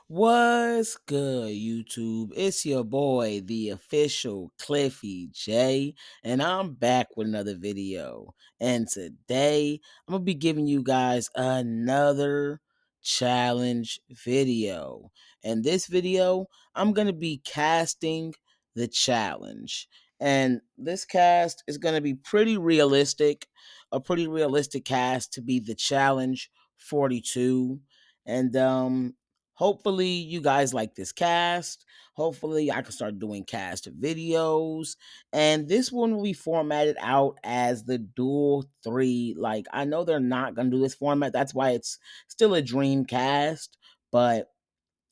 What's good, YouTube? It's your boy, the official Cliffy J, and I'm back with another video. And today, I'm gonna be giving you guys another challenge video. And this video, I'm gonna be casting the challenge. And this cast is gonna be pretty realistic, a pretty realistic cast to be the challenge 42. And hopefully you guys like this cast. Hopefully I can start doing cast videos. And this one will be formatted out as the Duel 3. Like, I know they're not going to do this format. That's why it's still a Dreamcast. But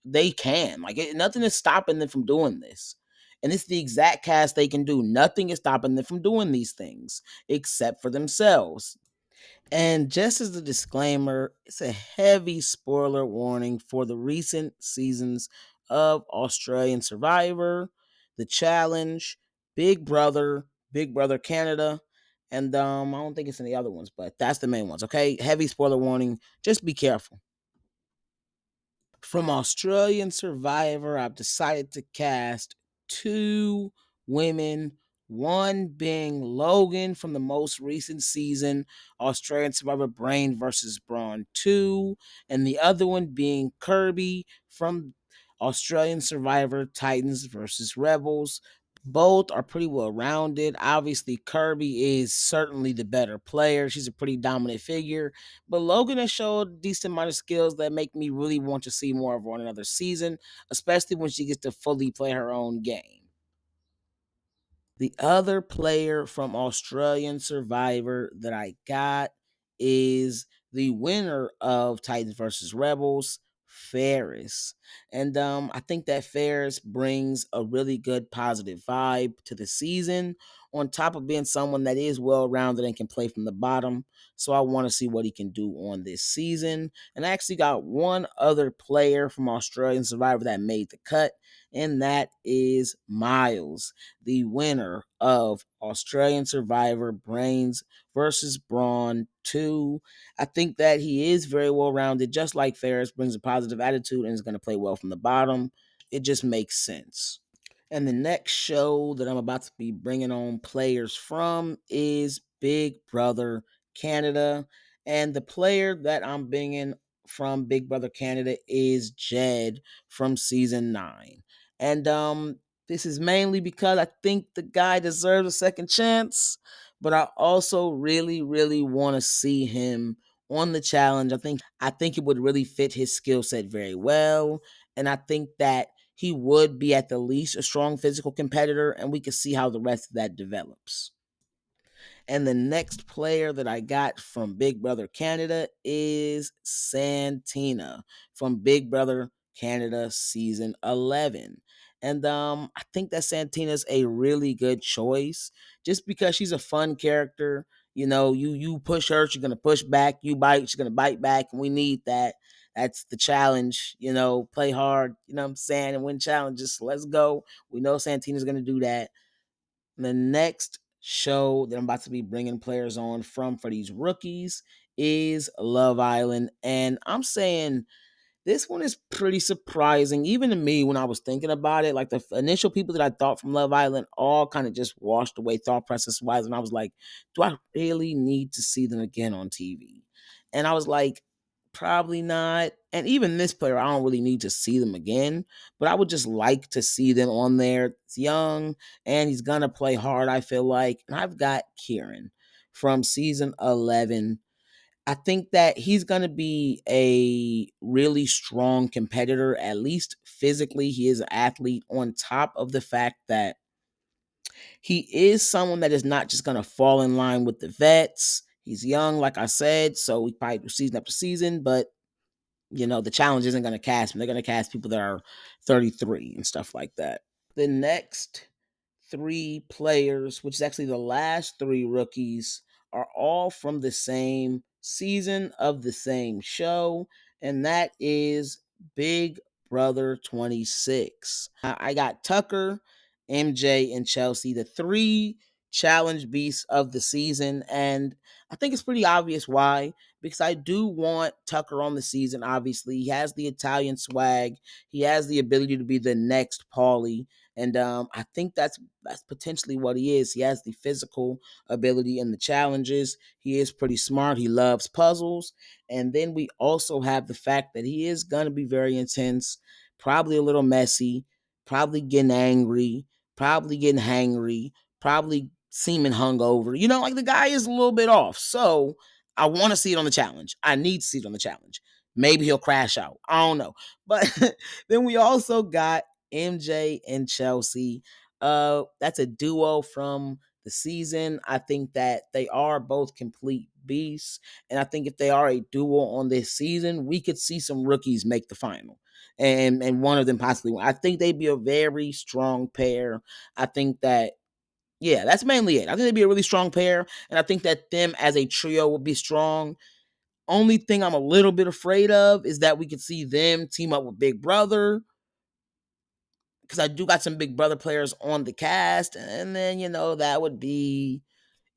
they can. Nothing is stopping them from doing this. And it's the exact cast they can do. Nothing is stopping them from doing these things except for themselves. And just as a disclaimer, it's a heavy spoiler warning for the recent seasons of Australian Survivor, The Challenge, Big Brother Canada, and I don't think it's any other ones, but that's the main ones, okay? Heavy spoiler warning. Just be careful. From Australian Survivor, I've decided to cast two women, one being Logan from the most recent season, Australian Survivor Brain versus Brawn 2, and the other one being Kirby from Australian Survivor Titans versus Rebels. Both are pretty well rounded. Obviously, Kirby is certainly the better player. She's a pretty dominant figure, but Logan has showed a decent amount of skills that make me really want to see more of her on another season, especially when she gets to fully play her own game. The other player from Australian Survivor that I got is the winner of Titans versus Rebels, Ferris. And I think that Ferris brings a really good positive vibe to the season, on top of being someone that is well rounded and can play from the bottom. So I want to see what he can do on this season. And I actually got one other player from Australian Survivor that made the cut, and that is Miles, the winner of Australian Survivor Brains versus Brawn 2. I think that he is very well rounded, just like Ferris, brings a positive attitude and is going to play well from the bottom. It just makes sense. And the next show that I'm about to be bringing on players from is Big Brother Canada. And the player that I'm bringing from Big Brother Canada is Jed from season 9. And this is mainly because I think the guy deserves a second chance, but I also really want to see him on the challenge. I think it would really fit his skill set very well, and I think that he would be at the least a strong physical competitor, and we can see how the rest of that develops. And the next player that I got from Big Brother Canada is Santina from Big Brother Canada season 11. And I think that Santina's a really good choice just because she's a fun character. You know, you push her, she's gonna push back, you bite, she's gonna bite back, and we need that. That's the challenge, play hard, you know what I'm saying, and win challenges. So let's go. We know Santina's gonna do that. The next show that I'm about to be bringing players on from for these rookies is Love Island. And I'm saying this one is pretty surprising, even to me when I was thinking about it. Like the initial people that I thought from Love Island all kind of just washed away thought process wise. And I was like, do I really need to see them again on TV? And I was like, probably not. And even this player, I don't really need to see them again, but I would just like to see them on there. It's young and he's going to play hard, I feel like. And I've got Kieran from season 11. I think that he's going to be a really strong competitor, at least physically. He is an athlete, on top of the fact that he is someone that is not just going to fall in line with the vets. He's young, like I said, so we probably do season after season, but the challenge isn't going to cast him. They're going to cast people that are 33 and stuff like that. The next three players, which is actually the last three rookies, are all from the same season of the same show, and that is Big Brother 26. I got Tucker, MJ, and Chelsea, the three challenge beasts of the season, and I think it's pretty obvious why. because I do want Tucker on the season. Obviously, he has the Italian swag. He has the ability to be the next Paulie, and I think that's potentially what he is. He has the physical ability and the challenges. He is pretty smart. He loves puzzles, and then we also have the fact that he is gonna be very intense, probably a little messy, probably getting angry, probably getting hangry, probably seeming hungover. Like the guy is a little bit off. So I want to see it on the challenge. I need to see it on the challenge. Maybe he'll crash out. I don't know. But then we also got MJ and Chelsea. That's a duo from the season. I think that they are both complete beasts. And I think if they are a duo on this season, we could see some rookies make the final. And one of them possibly win. I think they'd be a very strong pair. I think that yeah, that's mainly it. I think they'd be a really strong pair, and I think that them as a trio would be strong. Only thing I'm a little bit afraid of is that we could see them team up with Big Brother, because I do got some Big Brother players on the cast, and then that would be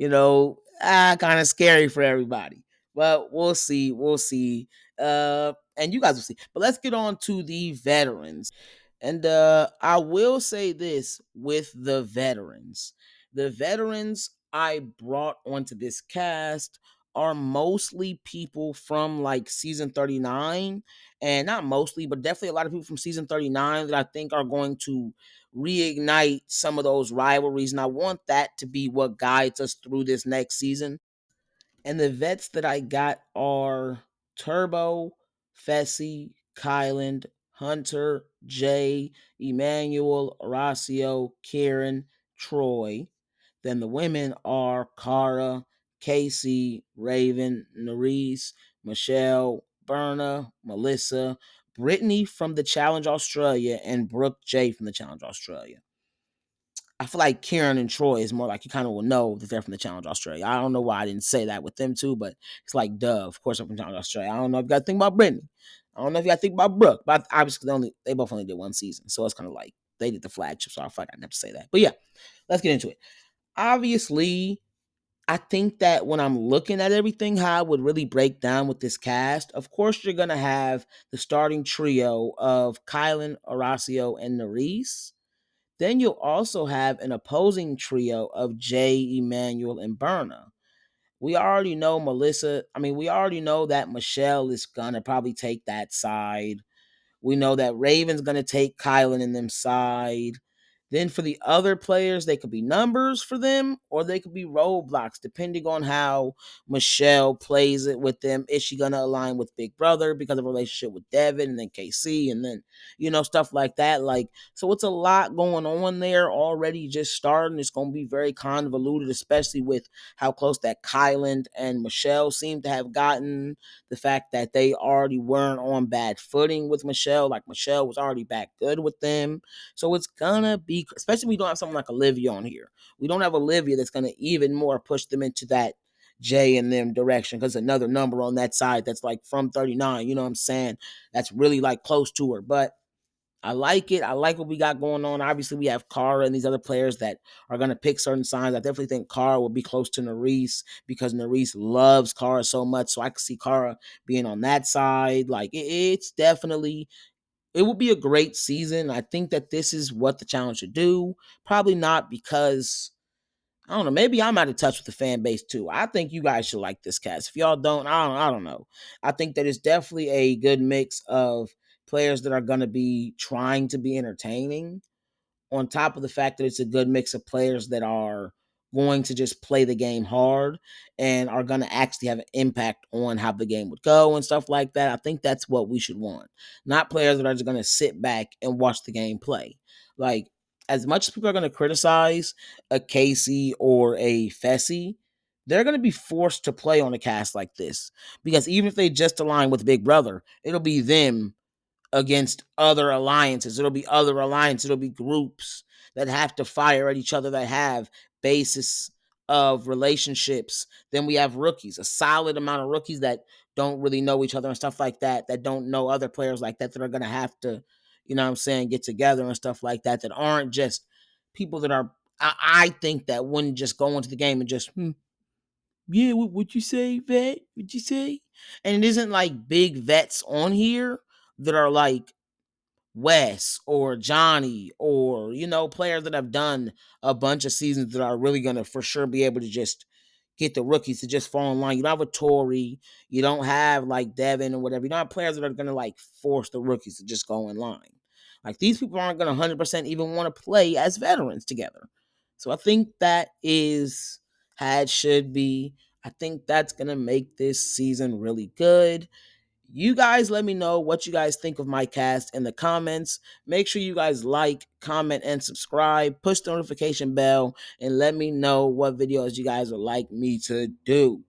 kind of scary for everybody. But we'll see, we'll see, and you guys will see. But let's get on to the veterans. And I will say this with the veterans I brought onto this cast are mostly people from like season 39, and not mostly, but definitely a lot of people from season 39 that I think are going to reignite some of those rivalries. And I want that to be what guides us through this next season. And the vets that I got are Turbo, Fessy, Kyland, Hunter, Jay, Emmanuel, Horacio, Kieran, Troy. Then the women are Cara, Casey, Raven, Nerese, Michelle, Berna, Melissa, Brittany from the Challenge Australia, and Brooke J from the Challenge Australia. I feel like Kieran and Troy is more like you kind of will know that they're from the Challenge Australia. I don't know why I didn't say that with them too, but it's like, duh, of course I'm from Challenge Australia. I don't know if you got to think about Brittany. I don't know if you got to think about Brooke, but obviously they both only did one season, so it's kind of like they did the flagship, so I feel like I didn't have to say that. But yeah, let's get into it. Obviously, I think that when I'm looking at everything, how I would really break down with this cast, of course, you're going to have the starting trio of Kylan, Horacio, and Nerese. Then you'll also have an opposing trio of Jay, Emmanuel, and Berna. We already know Melissa. I mean, we already know that Michelle is going to probably take that side. We know that Raven's going to take Kylan and them side. Then for the other players, they could be numbers for them or they could be roadblocks, depending on how Michelle plays it with them. Is she going to align with Big Brother because of a relationship with Devin and then KC and then, stuff like that? So it's a lot going on there already just starting. It's going to be very convoluted, especially with how close that Kylan and Michelle seem to have gotten. The fact that they already weren't on bad footing with Michelle, like Michelle was already back good with them. So it's gonna be, especially when we don't have someone like Olivia on here. We don't have Olivia that's gonna even more push them into that Jay and them direction, because another number on that side that's like from 39, you know what I'm saying? That's really like close to her. But I like it. I like what we got going on. Obviously, we have Cara and these other players that are going to pick certain signs. I definitely think Cara will be close to Nerese because Nerese loves Cara so much. So I could see Cara being on that side. It's definitely, it will be a great season. I think that this is what the challenge should do. Probably not because, I don't know, maybe I'm out of touch with the fan base too. I think you guys should like this cast. If y'all don't, I don't know. I think that it's definitely a good mix of players that are going to be trying to be entertaining, on top of the fact that it's a good mix of players that are going to just play the game hard and are going to actually have an impact on how the game would go and stuff like that. I think that's what we should want. Not players that are just going to sit back and watch the game play. Like, as much as people are going to criticize a Casey or a Fessy, they're going to be forced to play on a cast like this, because even if they just align with Big Brother, it'll be them against other alliances. It'll be other alliances. It'll be groups that have to fire at each other, that have basis of relationships. Then we have rookies, a solid amount of rookies that don't really know each other and stuff like that, that don't know other players like that, that are going to have to, get together and stuff like that, that aren't just people that are, I think that wouldn't just go into the game and just, yeah, what you say, Vet? What you say? And it isn't like big vets on here that are like Wes or Johnny or, players that have done a bunch of seasons that are really going to for sure be able to just get the rookies to just fall in line. You don't have a Tory. You don't have like Devin or whatever. You don't have players that are going to like force the rookies to just go in line. Like these people aren't going to 100% even want to play as veterans together. So I think that is how it should be. I think that's going to make this season really good. You guys let me know what you guys think of my cast in the comments. Make sure you guys like, comment, and subscribe. Push the notification bell and let me know what videos you guys would like me to do.